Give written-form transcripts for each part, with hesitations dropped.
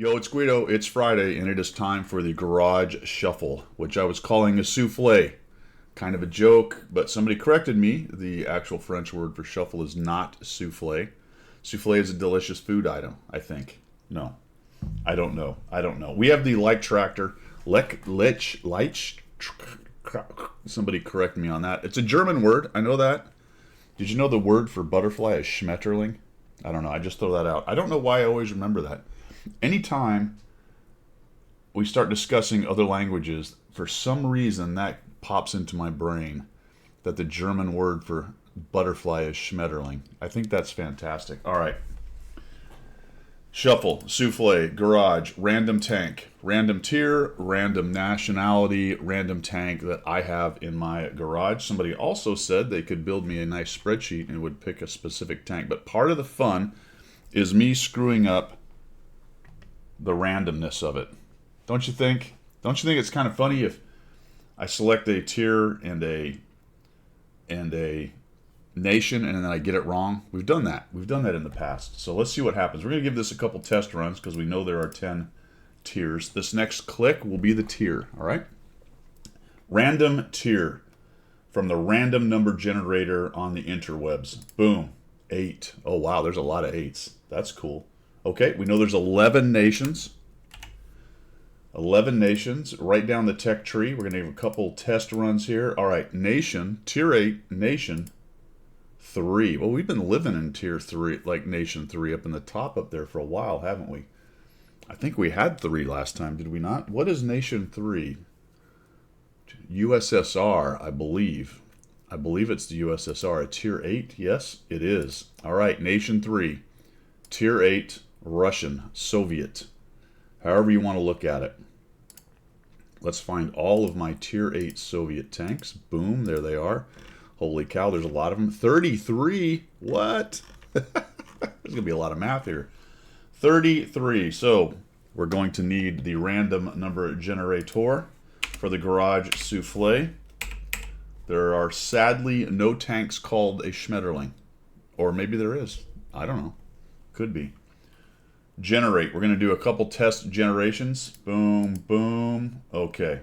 Yo, it's Guido. It's Friday, and it is time for the Garage Shuffle, which I was calling a souffle. Kind of a joke, but somebody corrected me. The actual French word for shuffle is not souffle. Souffle is a delicious food item, I think. No, I don't know. I don't know. We have the Like Tractor. Somebody correct me on that. It's a German word. I know that. Did you know the word for butterfly is Schmetterling? I don't know. I just throw that out. I don't know why I always remember that. Anytime we start discussing other languages, for some reason that pops into my brain that the German word for butterfly is Schmetterling. I think that's fantastic. All right. Shuffle, souffle, garage, random tank, random tier, random nationality, random tank that I have in my garage. Somebody also said they could build me a nice spreadsheet and would pick a specific tank. But part of the fun is me screwing up the randomness of it. Don't you think? Don't you think it's kind of funny if I select a tier and a nation and then I get it wrong? We've done that. We've done that in the past. So let's see what happens. We're going to give this a couple test runs because we know there are 10 tiers. This next click will be the tier, all right? Random tier from the random number generator on the interwebs. Boom. 8. Oh, wow, there's a lot of 8s. That's cool. Okay, we know there's 11 nations. 11 nations. Right down the tech tree. We're going to have a couple test runs here. All right, nation, tier 8, nation 3. Well, we've been living in tier 3, like nation 3 up in the top up there for a while, haven't we? I think we had 3 last time, did we not? What is nation 3? USSR, I believe. I believe it's the USSR. A tier 8? Yes, it is. All right, nation 3. Tier 8. Russian, Soviet, however you want to look at it. Let's find all of my tier 8 Soviet tanks. Boom, there they are. Holy cow, there's a lot of them. 33, what? There's going to be a lot of math here. 33, so we're going to need the random number generator for the garage souffle. There are sadly no tanks called a Schmetterling. Or maybe there is. I don't know. Could be. Generate. We're going to do a couple test generations. Boom, boom. Okay.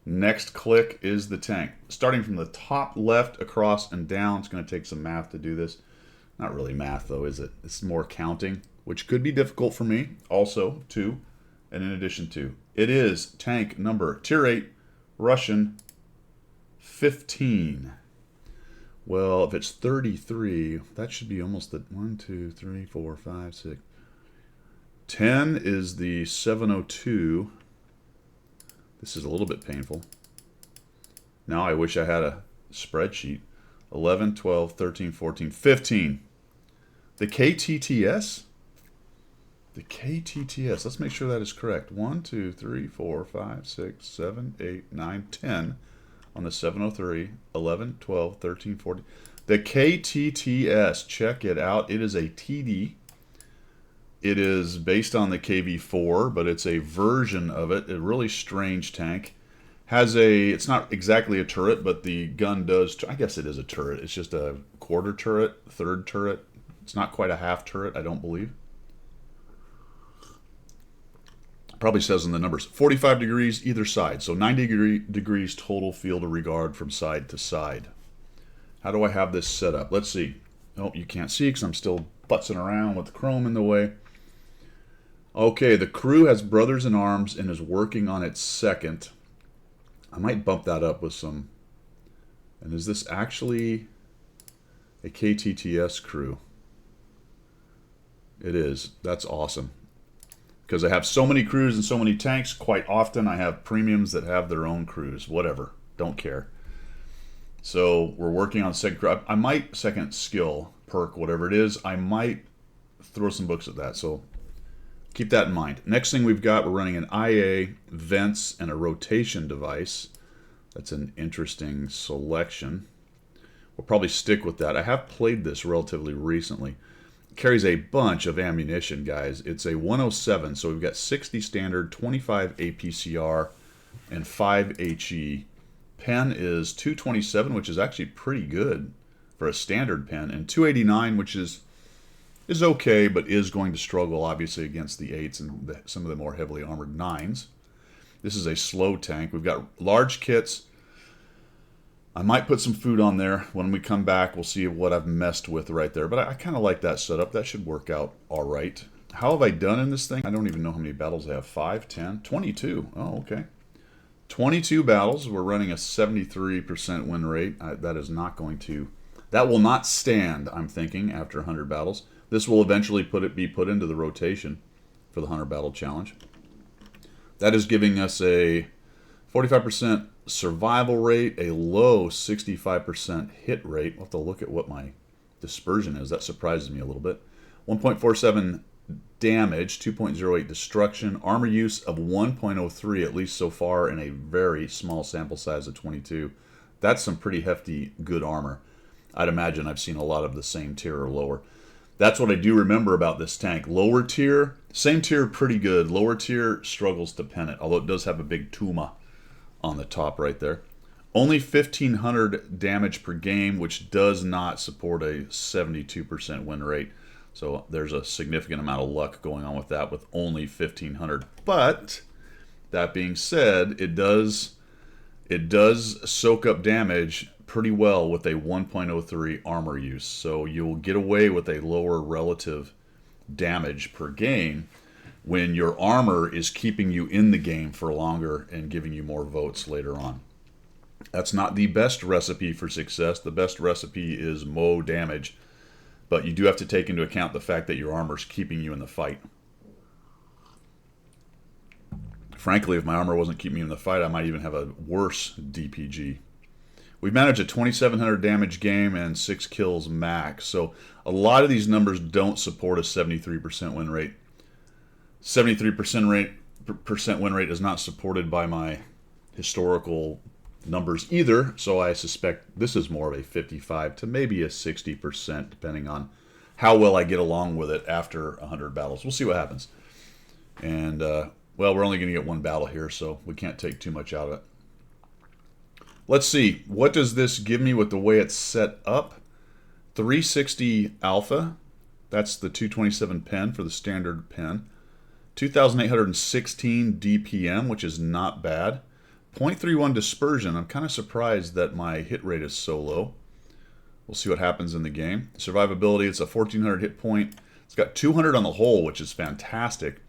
Next click is the tank. Starting from the top left across and down. It's going to take some math to do this. Not really math, though, is it? It's more counting, which could be difficult for me. Also, too, and in addition to. It is tank number tier 8, Russian 15. Well, if it's 33, that should be almost the 1, 2, 3, 4, 5, 6. 10 is the 702. This is a little bit painful. Now I wish I had a spreadsheet. 11, 12, 13, 14, 15. The KTTS? The KTTS. Let's make sure that is correct. 1, 2, 3, 4, 5, 6, 7, 8, 9, 10 on the 703. 11, 12, 13, 14. The KTTS. Check it out. It is a TD. It is based on the KV4, but it's a version of it. A really strange tank. It's not exactly a turret, but the gun does, I guess it is a turret. It's just a quarter turret, third turret. It's not quite a half turret, I don't believe. Probably says in the numbers. 45 degrees either side, so 90 degrees total field of regard from side to side. How do I have this set up? Let's see. Oh, you can't see because I'm still futzing around with the chrome in the way. Okay, the crew has brothers in arms and is working on its second. I might bump that up with some. And is this actually a KTTS crew? It is. That's awesome. Because I have so many crews and so many tanks, quite often I have premiums that have their own crews. Whatever. Don't care. So we're working on second crew. I might, second skill, perk, whatever it is, I might throw some books at that. So keep that in mind. Next thing we've got, we're running an IA, vents, and a rotation device. That's an interesting selection. We'll probably stick with that. I have played this relatively recently. It carries a bunch of ammunition, guys. It's a 107, so we've got 60 standard, 25 APCR, and 5 HE. Pen is 227, which is actually pretty good for a standard pen, and 289, which is is okay, but is going to struggle, obviously, against the 8s and some of the more heavily armored 9s. This is a slow tank. We've got large kits. I might put some food on there. When we come back, we'll see what I've messed with right there. But I kind of like that setup. That should work out all right. How have I done in this thing? I don't even know how many battles I have. 5, 10, 22. Oh, okay. 22 battles. We're running a 73% win rate. That is not going to... That will not stand, I'm thinking, after 100 battles. This will eventually be put into the rotation for the 100 battle challenge. That is giving us a 45% survival rate, a low 65% hit rate. We'll have to look at what my dispersion is. That surprises me a little bit. 1.47 damage, 2.08 destruction, armor use of 1.03, at least so far in a very small sample size of 22. That's some pretty hefty, good armor. I'd imagine I've seen a lot of the same tier or lower. That's what I do remember about this tank. Lower tier, same tier, pretty good. Lower tier struggles to pen it, although it does have a big Tuma on the top right there. Only 1,500 damage per game, which does not support a 72% win rate. So there's a significant amount of luck going on with that with only 1,500. But that being said, it does soak up damage pretty well with a 1.03 armor use. So you'll get away with a lower relative damage per game when your armor is keeping you in the game for longer and giving you more votes later on. That's not the best recipe for success. The best recipe is mow damage, but you do have to take into account the fact that your armor is keeping you in the fight. Frankly, if my armor wasn't keeping me in the fight, I might even have a worse DPG. We've managed a 2,700 damage game and 6 kills max. So a lot of these numbers don't support a 73% win rate. 73% win rate is not supported by my historical numbers either. So I suspect this is more of a 55 to maybe a 60%, depending on how well I get along with it after 100 battles. We'll see what happens. And, well, we're only going to get one battle here, so we can't take too much out of it. Let's see. What does this give me with the way it's set up? 360 alpha. That's the 227 pen for the standard pen. 2,816 DPM, which is not bad. 0.31 dispersion. I'm kind of surprised that my hit rate is so low. We'll see what happens in the game. Survivability, it's a 1,400 hit point. It's got 200 on the hull, which is fantastic.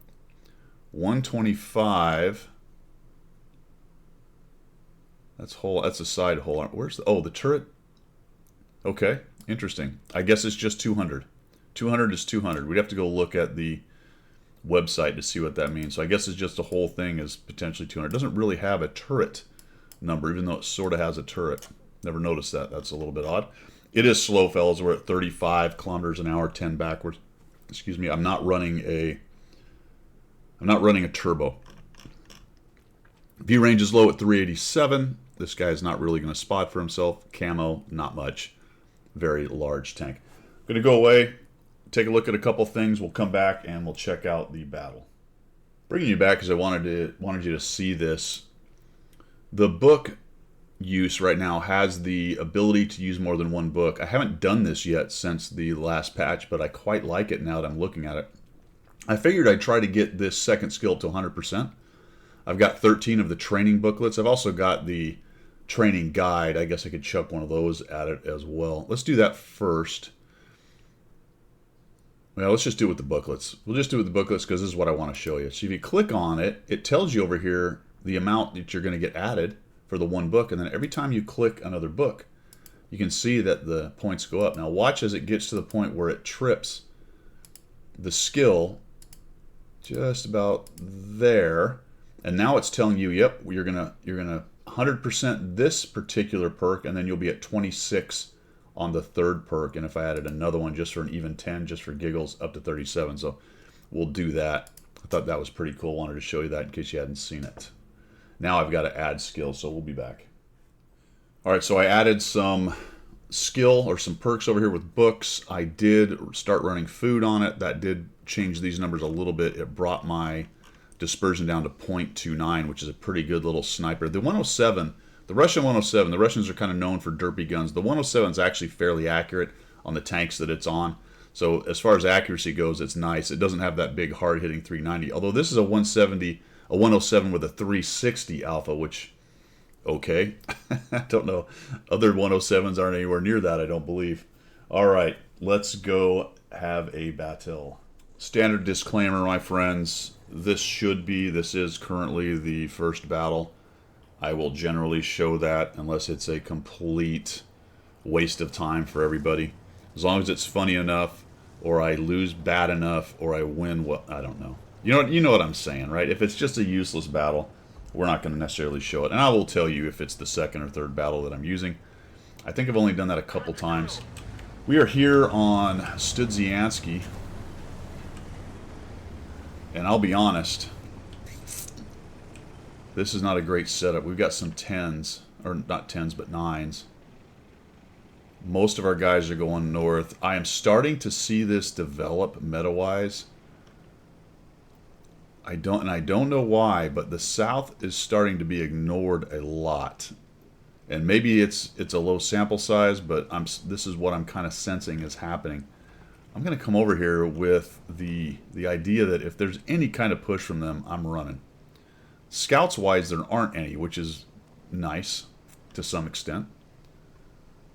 125... That's a side hull. Where's the turret? Okay, interesting. I guess it's just 200. 200 is 200. We'd have to go look at the website to see what that means. So I guess it's just the whole thing is potentially 200. It doesn't really have a turret number, even though it sort of has a turret. Never noticed that. That's a little bit odd. It is slow, fellas. We're at 35 kilometers an hour, 10 backwards. Excuse me. I'm not running a turbo. View range is low at 387. This guy is not really going to spot for himself. Camo, not much. Very large tank. Going to go away, take a look at a couple things. We'll come back and we'll check out the battle. Bringing you back because I wanted you to see this. The book use right now has the ability to use more than one book. I haven't done this yet since the last patch, but I quite like it now that I'm looking at it. I figured I'd try to get this second skill to 100%. I've got 13 of the training booklets. I've also got the training guide. I guess I could chuck one of those at it as well. Let's do that first. Well, let's just do it with the booklets. We'll just do it with the booklets because this is what I want to show you. So if you click on it, it tells you over here the amount that you're going to get added for the one book. And then every time you click another book, you can see that the points go up. Now watch as it gets to the point where it trips the skill just about there. And now it's telling you, yep, you're gonna 100% this particular perk, and then you'll be at 26 on the third perk. And if I added another one just for an even 10, just for giggles, up to 37. So we'll do that. I thought that was pretty cool. Wanted to show you that in case you hadn't seen it. Now I've got to add skills, so we'll be back. All right, so I added some skill or some perks over here with books. I did start running food on it. That did change these numbers a little bit. It brought my dispersion down to 0.29, which is a pretty good little sniper. The 107, the Russian 107, the Russians are kind of known for derpy guns. The 107 is actually fairly accurate on the tanks that it's on. So as far as accuracy goes, it's nice. It doesn't have that big hard-hitting 390. Although this is a 170, a 107 with a 360 alpha, which, okay. I don't know. Other 107s aren't anywhere near that, I don't believe. All right, let's go have a battle. Standard disclaimer, my friends. This is currently the first battle. I will generally show that unless it's a complete waste of time for everybody. As long as it's funny enough, or I lose bad enough, or I win what, I don't know. You know what I'm saying, right? If it's just a useless battle, we're not going to necessarily show it. And I will tell you if it's the second or third battle that I'm using. I think I've only done that a couple times. We are here on Studzianski. And I'll be honest, this is not a great setup. We've got some 10s, or not 10s, but 9s. Most of our guys are going north. I am starting to see this develop meta-wise. I don't know why, but the south is starting to be ignored a lot. And maybe it's a low sample size, but this is what I'm kind of sensing is happening. I'm going to come over here with the idea that if there's any kind of push from them, I'm running. Scouts-wise, there aren't any, which is nice to some extent.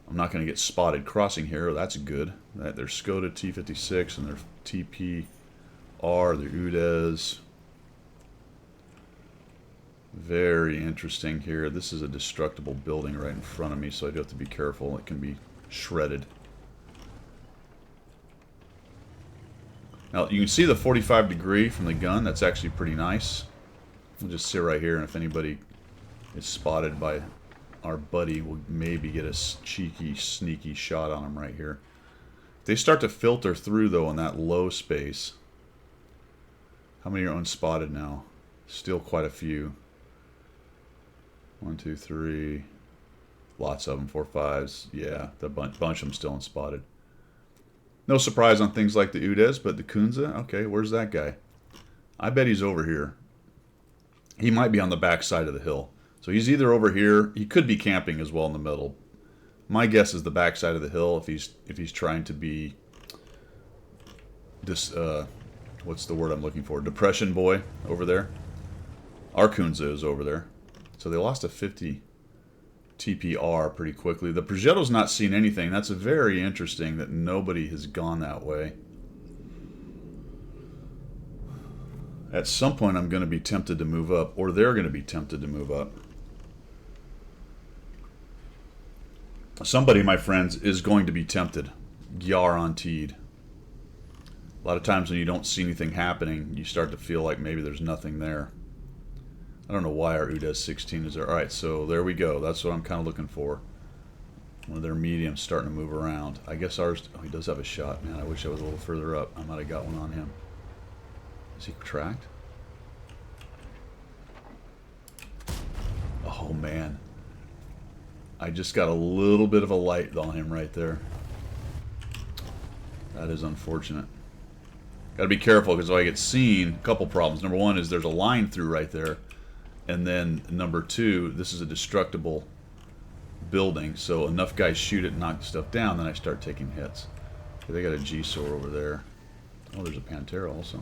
I'm not going to get spotted crossing here. That's good. There's Skoda T56 and their TPR, their UDES. Very interesting here. This is a destructible building right in front of me, so I do have to be careful. It can be shredded. Now, you can see the 45 degree from the gun. That's actually pretty nice. We'll just sit right here, and if anybody is spotted by our buddy, we'll maybe get a cheeky, sneaky shot on him right here. If they start to filter through, though, in that low space. How many are unspotted now? Still quite a few. 1, 2, 3. Lots of them. 4, 5s. Yeah, the bunch of them still unspotted. No surprise on things like the UDES, but the Kunze, okay, where's that guy? I bet he's over here. He might be on the back side of the hill. So he's either over here, he could be camping as well in the middle. My guess is the back side of the hill if he's trying to be this what's the word I'm looking for? Depression boy over there. Our Kunze is over there. So they lost a 50 TPR pretty quickly. The Progetto's not seen anything. That's very interesting that nobody has gone that way. At some point I'm going to be tempted to move up, or they're going to be tempted to move up. Somebody, my friends, is going to be tempted. Guaranteed. A lot of times when you don't see anything happening, you start to feel like maybe there's nothing there. I don't know why our UDES 16 is there. Alright, so there we go. That's what I'm kind of looking for. One of their mediums starting to move around. I guess ours... Oh, he does have a shot. Man, I wish I was a little further up. I might have got one on him. Is he tracked? Oh, man. I just got a little bit of a light on him right there. That is unfortunate. Got to be careful because if I get seen, a couple problems. Number one is there's a line through right there. And then number two, this is a destructible building. So enough guys shoot it and knock stuff down, then I start taking hits. Okay, they got a G-SOAR over there. Oh, there's a Pantera also.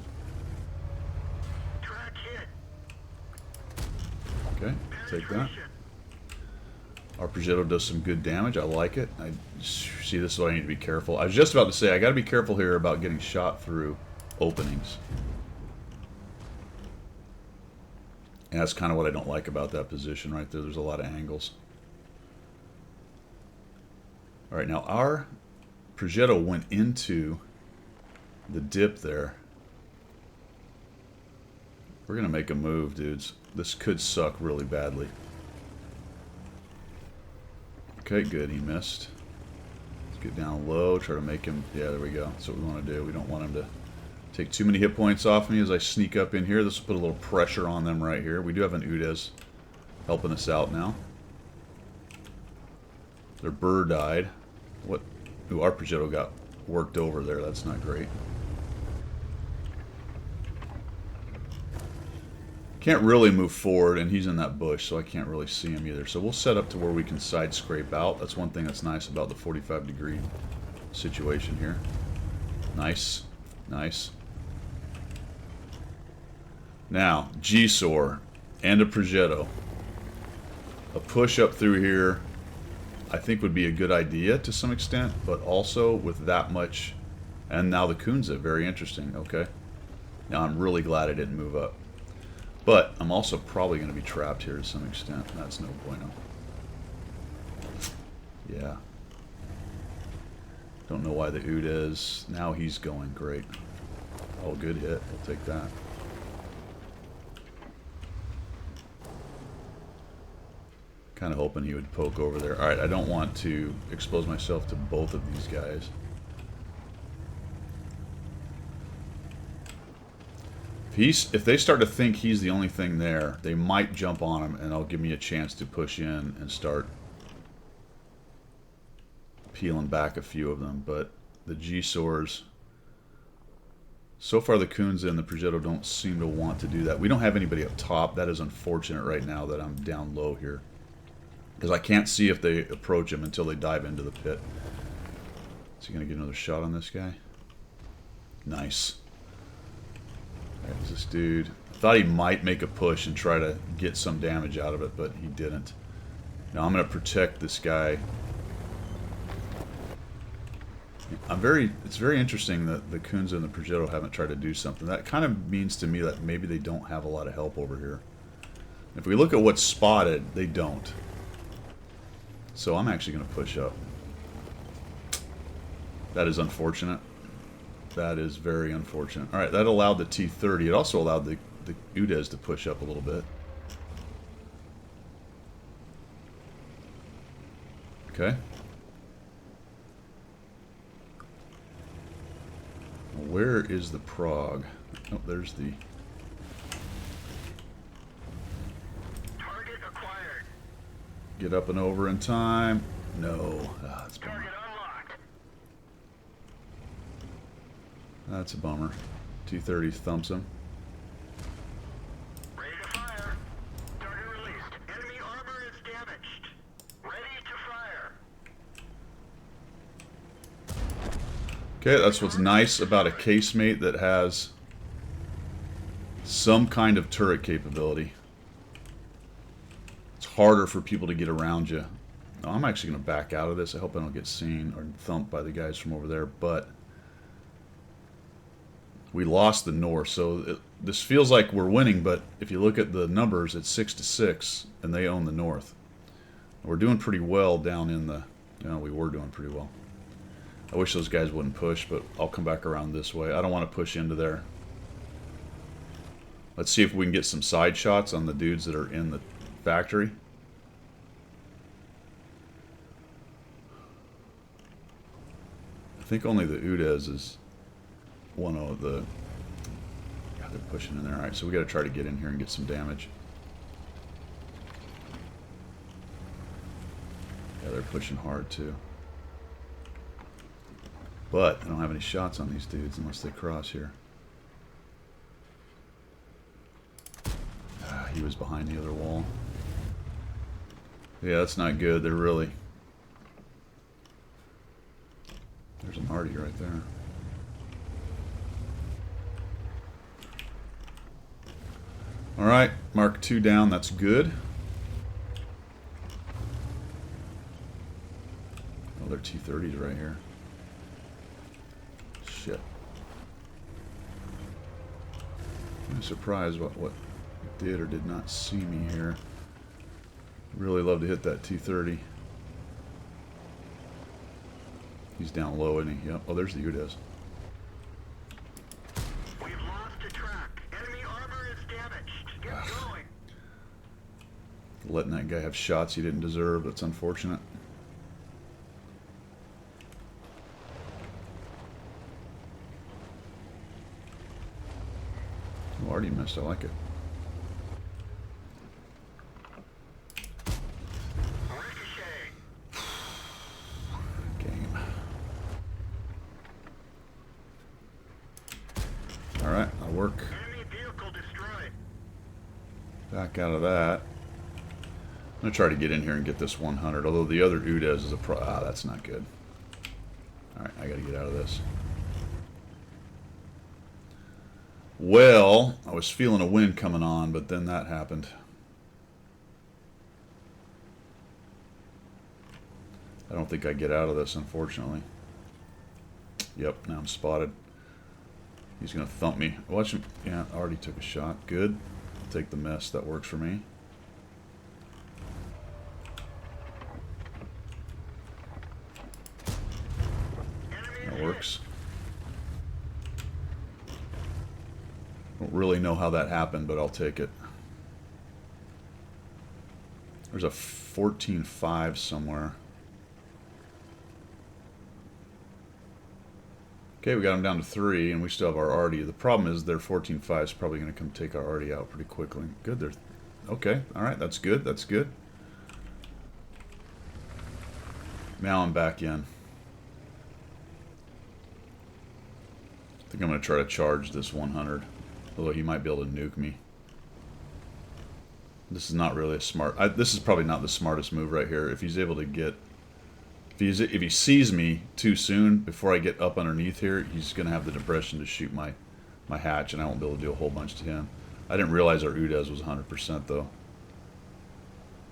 Okay, take that. Our Progetto does some good damage. I like it. I see, this is what I need to be careful. I was just about to say, I got to be careful here about getting shot through openings. And that's kind of what I don't like about that position right there. There's a lot of angles. All right, now our Progetto went into the dip there. We're going to make a move, dudes. This could suck really badly. Okay, good. He missed. Let's get down low. Try to make him... Yeah, there we go. That's what we want to do. We don't want him to take too many hit points off me as I sneak up in here. This will put a little pressure on them right here. We do have an UDES helping us out now. Their burr died. What? Ooh, our Progetto got worked over there. That's not great. Can't really move forward, and he's in that bush, so I can't really see him either. So we'll set up to where we can side scrape out. That's one thing that's nice about the 45 degree situation here. Nice. Nice. Now, G-Sor and a Progetto. A push up through here, I think, would be a good idea to some extent, but also with that much... And now the Kunze, very interesting. Okay. Now I'm really glad I didn't move up. But I'm also probably going to be trapped here to some extent. That's no bueno. Yeah. Don't know why the Ood is. Now he's going great. Oh, good hit. We'll take that. Kind of hoping he would poke over there. Alright, I don't want to expose myself to both of these guys. If they start to think he's the only thing there, they might jump on him, and it'll give me a chance to push in and start peeling back a few of them. But the G-Sors, so far the Kunze and the Progetto don't seem to want to do that. We don't have anybody up top. That is unfortunate right now that I'm down low here, because I can't see if they approach him until they dive into the pit. Is he going to get another shot on this guy? Nice. There's this dude. I thought he might make a push and try to get some damage out of it, but he didn't. Now I'm going to protect this guy. It's very interesting that the Kunze and the Progetto haven't tried to do something. That kind of means to me that maybe they don't have a lot of help over here. If we look at what's spotted, they don't. So I'm actually going to push up. That is unfortunate. That is very unfortunate. Alright, that allowed the T-30. It also allowed the Udez to push up a little bit. Okay. Where is the Prague? Oh, there's the... Target acquired. Get up and over in time. No. Ah, that's a bummer. Target unlocked. That's a bummer. T-30 thumps him. Ready to fire. Target released. Enemy armor is damaged. Ready to fire. Okay, that's what's nice about a casemate that has some kind of turret capability. It's harder for people to get around you. Now, I'm actually going to back out of this. I hope I don't get seen or thumped by the guys from over there, but we lost the north, so this feels like we're winning, but if you look at the numbers, it's 6-6, and they own the north. We're doing pretty well down in the... we were doing pretty well. I wish those guys wouldn't push, but I'll come back around this way. I don't want to push into there. Let's see if we can get some side shots on the dudes that are in the factory. I think only the Udez is one of the... God, they're pushing in there. Alright, so we got to try to get in here and get some damage. Yeah, they're pushing hard too. But I don't have any shots on these dudes unless they cross here. Ah, he was behind the other wall. Yeah, that's not good. They're really... There's an Artie right there. Alright, Mark 2 down. That's good. Oh, their T-30's right here. Shit. I'm surprised what it did or did not see me here. Really love to hit that T-30. He's down low, isn't he? Yep. Oh, there's the Udez. We've lost a track. Enemy armor is damaged. Get going. Letting that guy have shots he didn't deserve. That's unfortunate. Oh, already missed. I like it. Ricochet. Game. Alright, that'll work. Enemy vehicle destroyed. Back out of that. I'm going to try to get in here and get this 100, although the other Udez is a pro... Ah, that's not good. Alright, I got to get out of this. Well, I was feeling a wind coming on, but then that happened. I don't think I get out of this, unfortunately. Yep, now I'm spotted. He's going to thump me. Watch him. Yeah, already took a shot. Good. Take the mess. That works for me. That works. Don't really know how that happened, but I'll take it. There's a 14-5 somewhere. Okay, we got him down to 3, and we still have our arty. The problem is their 14-5 is probably going to come take our arty out pretty quickly. Good, they're... Okay, alright, that's good, that's good. Now I'm back in. I think I'm going to try to charge this 100. Although he might be able to nuke me. This is not really a smart... this is probably not the smartest move right here. If he's able to get... If he sees me too soon, before I get up underneath here, he's going to have the depression to shoot my hatch, and I won't be able to do a whole bunch to him. I didn't realize our UDES was 100%, though.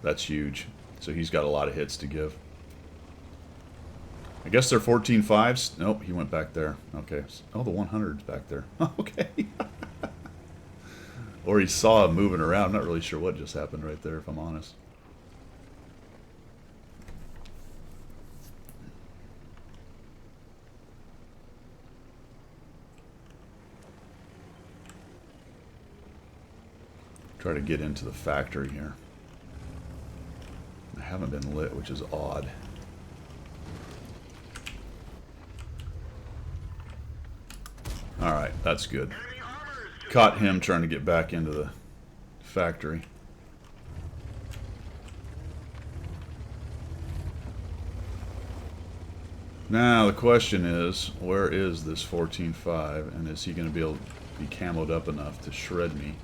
That's huge. So he's got a lot of hits to give. I guess they're 14-5s. Nope, he went back there. Okay. Oh, the 100's back there. Okay. Or he saw him moving around. I'm not really sure what just happened right there, if I'm honest. Try to get into the factory here. I haven't been lit, which is odd. Alright, that's good. Caught him trying to get back into the factory. Now the question is, where is this 14-5, and is he going to be able to be camoed up enough to shred me?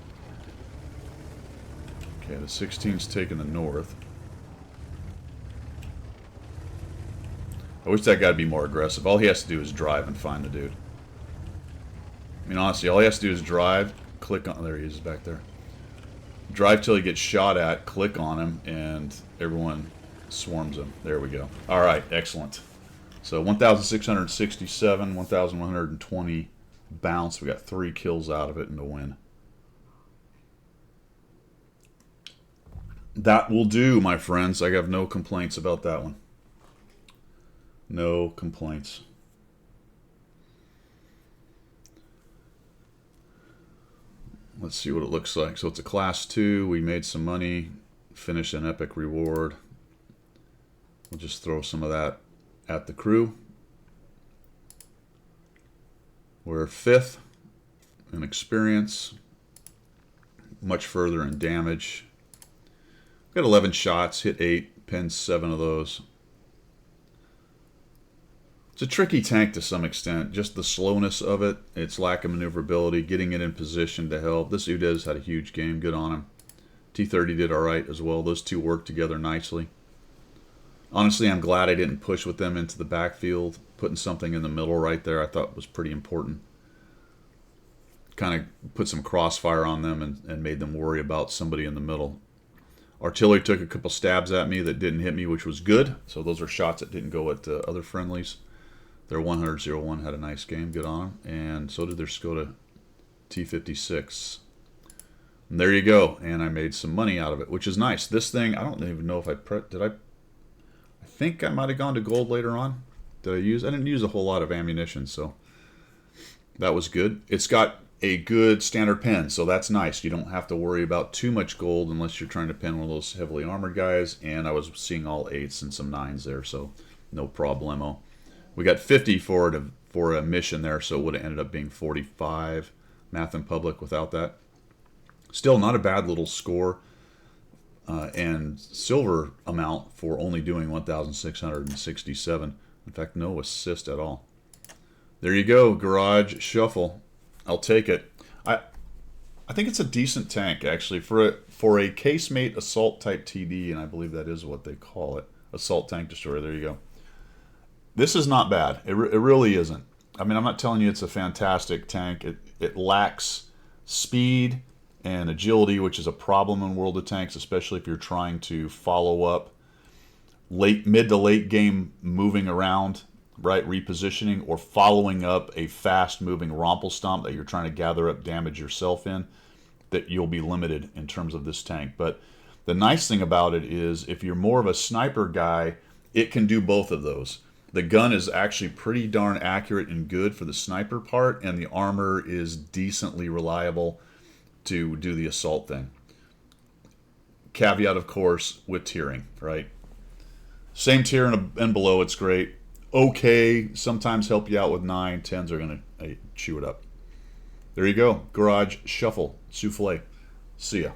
Okay, the 16's taking the north. I wish that guy would be more aggressive. All he has to do is drive and find the dude. I mean, honestly, all he has to do is drive, click on... There he is, back there. Drive till he gets shot at, click on him, and everyone swarms him. There we go. Alright, excellent. So 1,667, 1,120 bounce. We got 3 kills out of it and a win. That will do, my friends. I have no complaints about that one. No complaints. Let's see what it looks like. So it's a class 2. We made some money. Finished an epic reward. We'll just throw some of that at the crew. We're 5th in experience. Much further in damage. Got 11 shots, hit 8, pinned 7 of those. It's a tricky tank to some extent. Just the slowness of it, its lack of maneuverability, getting it in position to help. This UDES had a huge game, good on him. T-30 did alright as well. Those two worked together nicely. Honestly, I'm glad I didn't push with them into the backfield. Putting something in the middle right there I thought was pretty important. Kind of put some crossfire on them and made them worry about somebody in the middle. Artillery took a couple stabs at me that didn't hit me, which was good. So those are shots that didn't go at other friendlies. Their 100-01 had a nice game, good on them. And so did their Skoda T56. And there you go. And I made some money out of it, which is nice. This thing, I don't even know if I... I think I might have gone to gold later on. Did I use... I didn't use a whole lot of ammunition, so that was good. It's got a good standard pen, so that's nice. You don't have to worry about too much gold unless you're trying to pin one of those heavily armored guys. And I was seeing all 8s and some 9s there, so no problemo. We got 50 for a mission there, so it would have ended up being 45 Math in Public without that. Still not a bad little score. And silver amount for only doing 1,667. In fact, no assist at all. There you go, Garage Shuffle. I'll take it. I think it's a decent tank, actually, for a casemate assault type TD, and I believe that is what they call it. Assault tank destroyer. There you go. This is not bad. It really isn't. I mean, I'm not telling you it's a fantastic tank. It lacks speed and agility, which is a problem in World of Tanks, especially if you're trying to follow up mid to late game moving around, right, repositioning, or following up a fast moving Rumpelstomp that you're trying to gather up damage yourself in, that you'll be limited in terms of this tank. But the nice thing about it is if you're more of a sniper guy, it can do both of those. The gun is actually pretty darn accurate and good for the sniper part, and the armor is decently reliable to do the assault thing. Caveat, of course, with tiering, right? Same tier and below, it's great. Okay, sometimes help you out with 9. 10s are going to chew it up. There you go. Garage Shuffle Souffle. See ya.